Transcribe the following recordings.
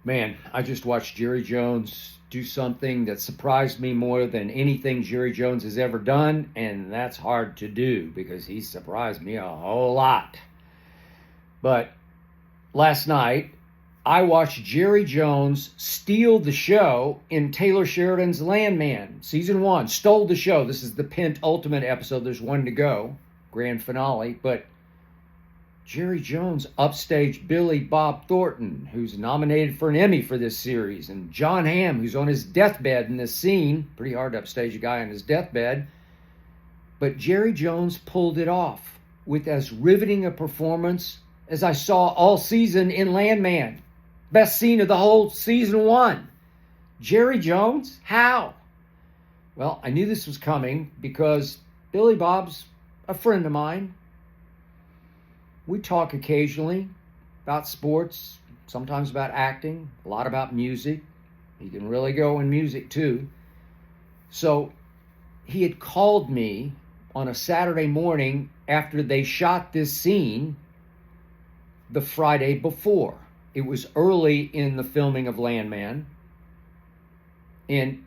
Man, I just watched Jerry Jones do something that surprised me more than anything Jerry Jones has ever done, and that's hard to do because he surprised me a whole lot. But last night, I watched Jerry Jones steal the show in Taylor Sheridan's Landman, season 1. Stole the show. This is the penultimate episode. There's one to go, grand finale. But Jerry Jones upstaged Bob Thornton, who's nominated for an Emmy for this series, and John Hamm, who's on his deathbed in this scene. Pretty hard to upstage a guy on his deathbed. But Jerry Jones pulled it off with as riveting a performance as I saw all season in Landman. Best scene of the whole season 1. Jerry Jones? How? Well, I knew this was coming because Billy Bob's a friend of mine. We talk occasionally about sports, sometimes about acting, a lot about music. He can really go in music too. So he had called me on a Saturday morning after they shot this scene the Friday before. It was early in the filming of Landman, and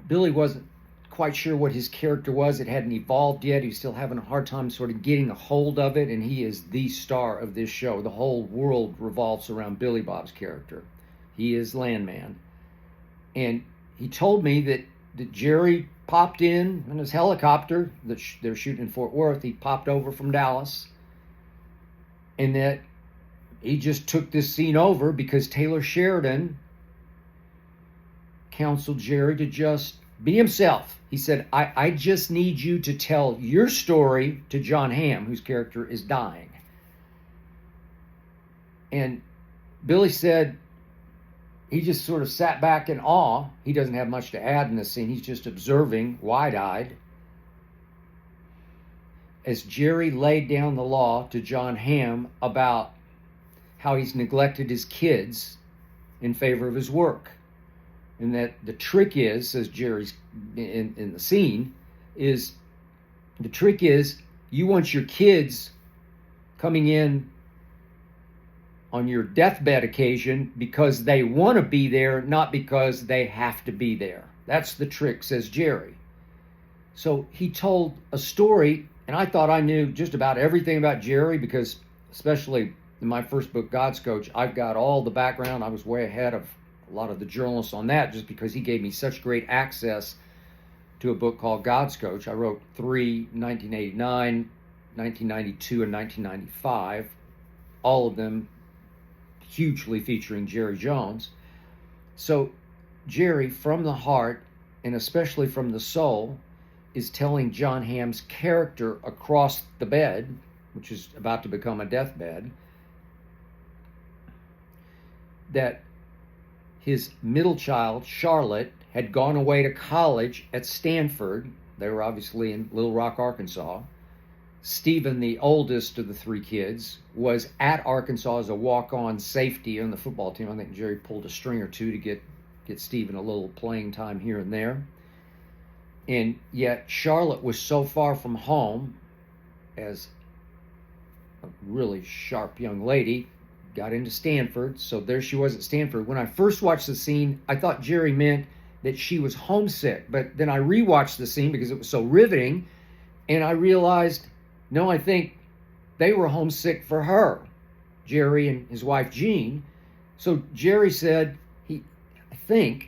Billy wasn't quite sure what his character was. It hadn't evolved yet. He was still having a hard time sort of getting a hold of it, and he is the star of this show. The whole world revolves around Billy Bob's character. He is Landman. And he told me that Jerry popped in his helicopter that they're shooting in Fort Worth. He popped over from Dallas, and that he just took this scene over because Taylor Sheridan counseled Jerry to just be himself. He said, I just need you to tell your story to John Hamm, whose character is dying. And Billy said he just sort of sat back in awe. He doesn't have much to add in this scene. He's just observing, wide-eyed, as Jerry laid down the law to John Hamm about how he's neglected his kids in favor of his work. And that the trick is, says Jerry's in the scene, is the trick is you want your kids coming in on your deathbed occasion because they want to be there, not because they have to be there. That's the trick, says Jerry. So he told a story, and I thought I knew just about everything about Jerry because, especially in my first book, God's Coach, I've got all the background. I was way ahead of a lot of the journalists on that just because he gave me such great access to a book called God's Coach. I wrote 3, 1989, 1992, and 1995, all of them hugely featuring Jerry Jones. So Jerry, from the heart, and especially from the soul, is telling John Hamm's character across the bed, which is about to become a deathbed, that his middle child, Charlotte, had gone away to college at Stanford. They were obviously in Little Rock, Arkansas. Stephen, the oldest of the 3 kids, was at Arkansas as a walk-on safety on the football team. I think Jerry pulled a string or two to get Stephen a little playing time here and there. And yet Charlotte was so far from home as a really sharp young lady, got into Stanford, so there she was at Stanford. When I first watched the scene, I thought Jerry meant that she was homesick, but then I rewatched the scene because it was so riveting, and I realized, no, I think they were homesick for her, Jerry and his wife Jean. So Jerry said, I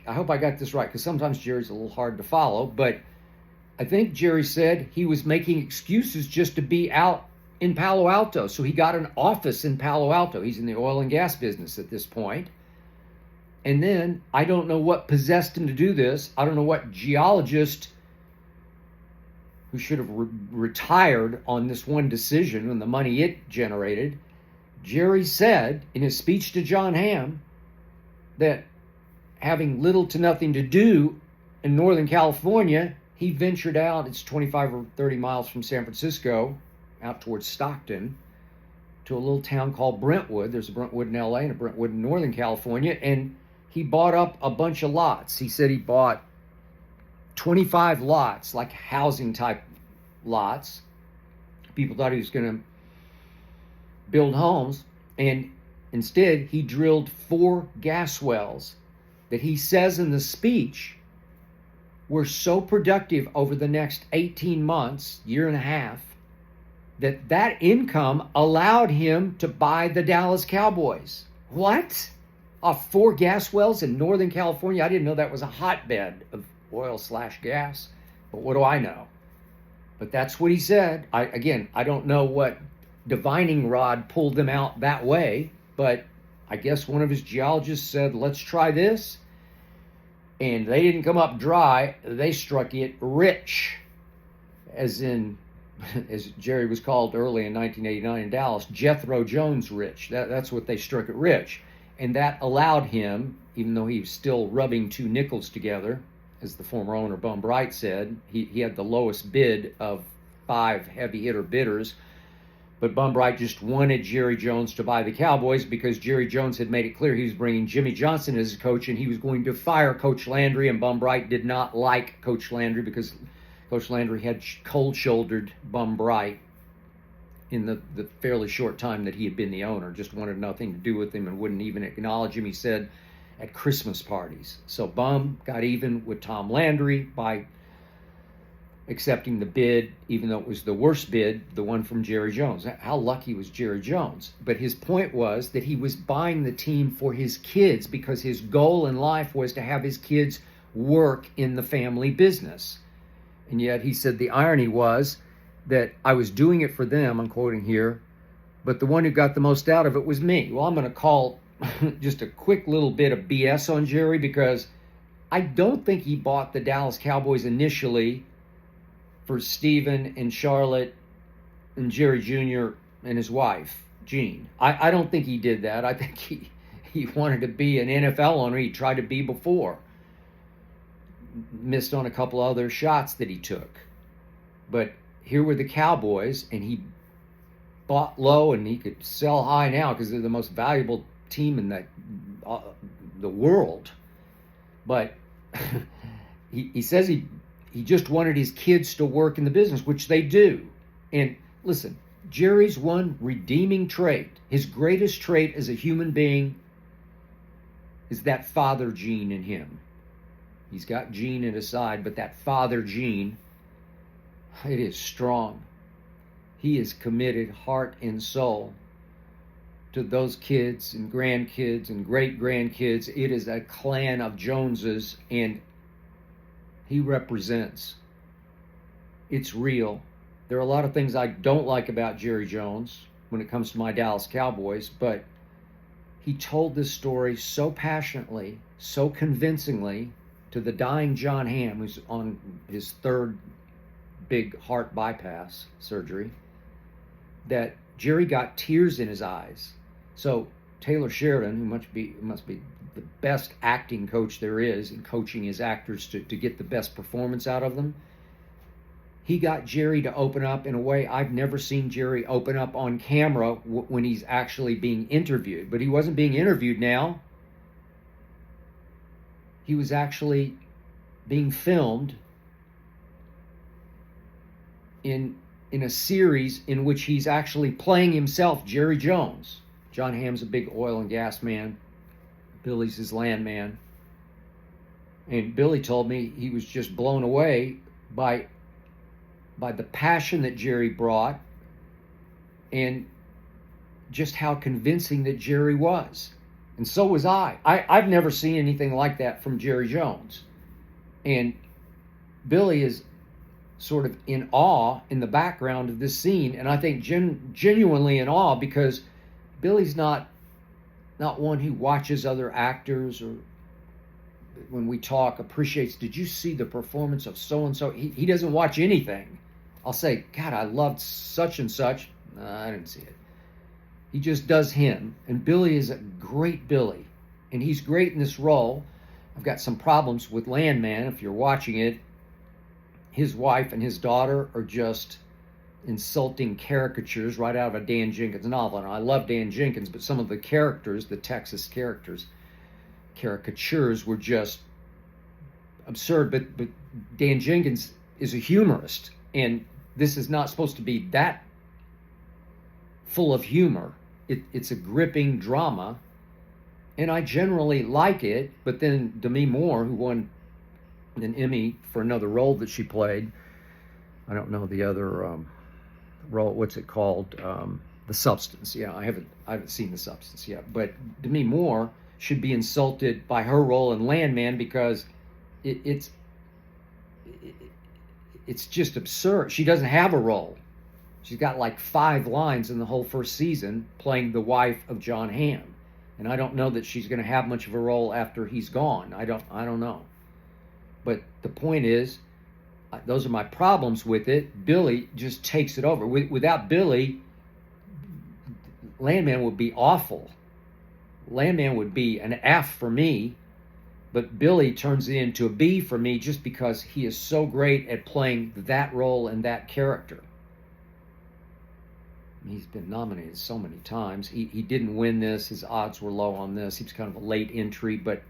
hope I got this right, because sometimes Jerry's a little hard to follow, but I think Jerry said he was making excuses just to be out in Palo Alto. So he got an office in Palo Alto. He's in the oil and gas business at this point. And then I don't know what possessed him to do this. I don't know what geologist who should have retired on this one decision and the money it generated. Jerry said in his speech to John Hamm that having little to nothing to do in Northern California, he ventured out. It's 25 or 30 miles from San Francisco, out towards Stockton, to a little town called Brentwood. There's a Brentwood in LA and a Brentwood in Northern California, and he bought up a bunch of lots. He said he bought 25 lots, like housing type lots. People thought he was going to build homes, and Instead, he drilled 4 gas wells that he says in the speech were so productive over the next 18 months, year and a half, that income allowed him to buy the Dallas Cowboys. What? 4 gas wells in Northern California? I didn't know that was a hotbed of oil/gas, but what do I know? But that's what he said. I don't know what divining rod pulled them out that way, but I guess one of his geologists said, let's try this. And they didn't come up dry. They struck it rich, as Jerry was called early in 1989 in Dallas, Jethro Jones rich. That's what they struck it rich. And that allowed him, even though he was still rubbing 2 nickels together, as the former owner, Bum Bright, said, he had the lowest bid of 5 heavy hitter bidders. But Bum Bright just wanted Jerry Jones to buy the Cowboys because Jerry Jones had made it clear he was bringing Jimmy Johnson as his coach and he was going to fire Coach Landry. And Bum Bright did not like Coach Landry because Coach Landry had cold-shouldered Bum Bright in the fairly short time that he had been the owner. Just wanted nothing to do with him and wouldn't even acknowledge him, he said, at Christmas parties. So Bum got even with Tom Landry by accepting the bid, even though it was the worst bid, the one from Jerry Jones. How lucky was Jerry Jones? But his point was that he was buying the team for his kids because his goal in life was to have his kids work in the family business. And yet he said the irony was that I was doing it for them, I'm quoting here, but the one who got the most out of it was me. Well, I'm going to call just a quick little bit of BS on Jerry because I don't think he bought the Dallas Cowboys initially for Stephen and Charlotte and Jerry Jr. and his wife, Jean. I don't think he did that. I think he wanted to be an NFL owner. He tried to be before. Missed on a couple other shots that he took. But here were the Cowboys, and he bought low, and he could sell high now because they're the most valuable team in the world. But he says he just wanted his kids to work in the business, which they do. And listen, Jerry's one redeeming trait, his greatest trait as a human being, is that father gene in him. He's got Gene at his side, but that father gene, it is strong. He is committed heart and soul to those kids and grandkids and great-grandkids. It is a clan of Joneses, and he represents. It's real. There are a lot of things I don't like about Jerry Jones when it comes to my Dallas Cowboys, but he told this story so passionately, so convincingly to the dying John Hamm, who's on his 3rd big heart bypass surgery, that Jerry got tears in his eyes. So Taylor Sheridan, who must be the best acting coach there is in coaching his actors to get the best performance out of them, he got Jerry to open up in a way I've never seen Jerry open up on camera when he's actually being interviewed. But he wasn't being interviewed now. He was actually being filmed in a series in which he's actually playing himself, Jerry Jones. John Hamm's a big oil and gas man. Billy's his Landman. And Billy told me he was just blown away by the passion that Jerry brought and just how convincing that Jerry was. And so was I. I've never seen anything like that from Jerry Jones. And Billy is sort of in awe in the background of this scene, and I think genuinely in awe because Billy's not one who watches other actors or when we talk appreciates, did you see the performance of so-and-so? He doesn't watch anything. I'll say, God, I loved such and such. I didn't see it. He just does him. And Billy is a great Billy. And he's great in this role. I've got some problems with Landman. If you're watching it, his wife and his daughter are just insulting caricatures right out of a Dan Jenkins novel. And I love Dan Jenkins, but some of the characters, the Texas caricatures were just absurd. But Dan Jenkins is a humorist. And this is not supposed to be that full of humor. it's a gripping drama, and I generally like it. But then Demi Moore, who won an Emmy for another role that she played, I don't know the other role. What's it called? The Substance. Yeah, I haven't seen The Substance yet. But Demi Moore should be insulted by her role in Landman because it's just absurd. She doesn't have a role. She's got like 5 lines in the whole first season playing the wife of John Hamm. And I don't know that she's going to have much of a role after he's gone. I don't know. But the point is, those are my problems with it. Billy just takes it over. Without Billy, Landman would be awful. Landman would be an F for me. But Billy turns it into a B for me just because he is so great at playing that role and that character. He's been nominated so many times. He didn't win this. His odds were low on this. He was kind of a late entry. But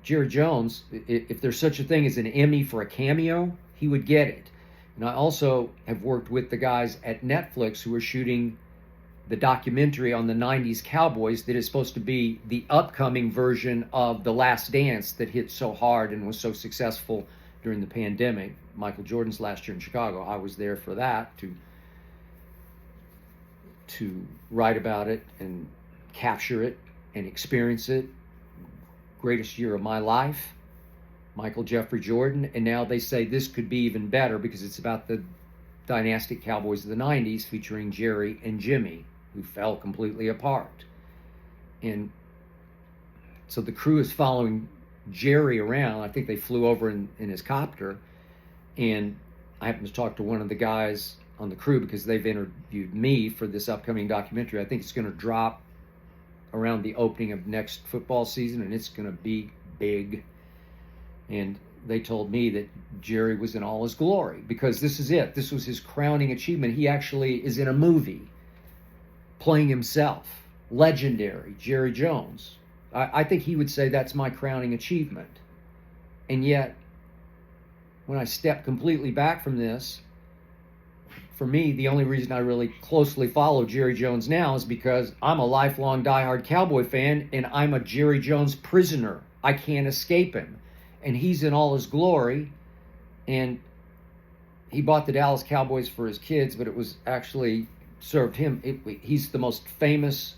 Jerry Jones, if there's such a thing as an Emmy for a cameo, he would get it. And I also have worked with the guys at Netflix who are shooting the documentary on the 90s Cowboys that is supposed to be the upcoming version of The Last Dance that hit so hard and was so successful during the pandemic. Michael Jordan's last year in Chicago. I was there for that to write about it and capture it and experience it. Greatest year of my life. Michael Jeffrey Jordan. And now they say this could be even better because it's about the dynastic Cowboys of the 90s featuring Jerry and Jimmy, who fell completely apart. And so the crew is following Jerry around. I think they flew over in his copter. And I happened to talk to one of the guys on the crew because they've interviewed me for this upcoming documentary. I think it's going to drop around the opening of next football season, and it's going to be big. And they told me that Jerry was in all his glory because this is it. This was his crowning achievement. He actually is in a movie playing himself. Legendary Jerry Jones. I think he would say that's my crowning achievement. And yet, when I step completely back from this, for me, the only reason I really closely follow Jerry Jones now is because I'm a lifelong diehard Cowboy fan and I'm a Jerry Jones prisoner. I can't escape him. And he's in all his glory. And he bought the Dallas Cowboys for his kids, but it was actually served him. He's the most famous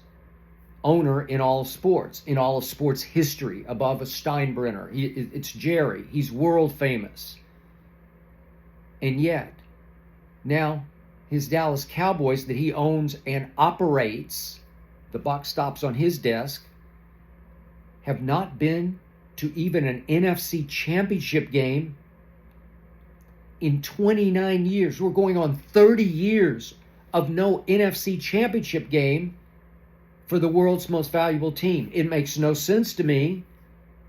owner in all of sports history, above a Steinbrenner. It's Jerry. He's world famous. And yet, now, his Dallas Cowboys that he owns and operates, the buck stops on his desk, have not been to even an NFC championship game in 29 years. We're going on 30 years of no NFC championship game for the world's most valuable team. It makes no sense to me,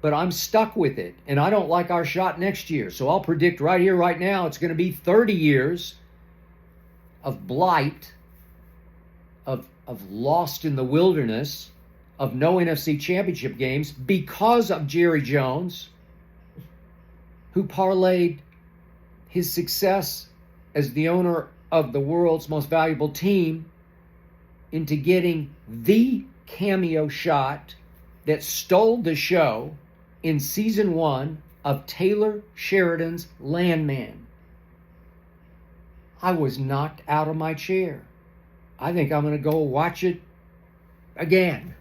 but I'm stuck with it. And I don't like our shot next year. So I'll predict right here, right now, it's going to be 30 years of blight, of lost in the wilderness, of no NFC championship games because of Jerry Jones, who parlayed his success as the owner of the world's most valuable team into getting the cameo shot that stole the show in season 1 of Taylor Sheridan's Landman. I was knocked out of my chair. I think I'm going to go watch it again.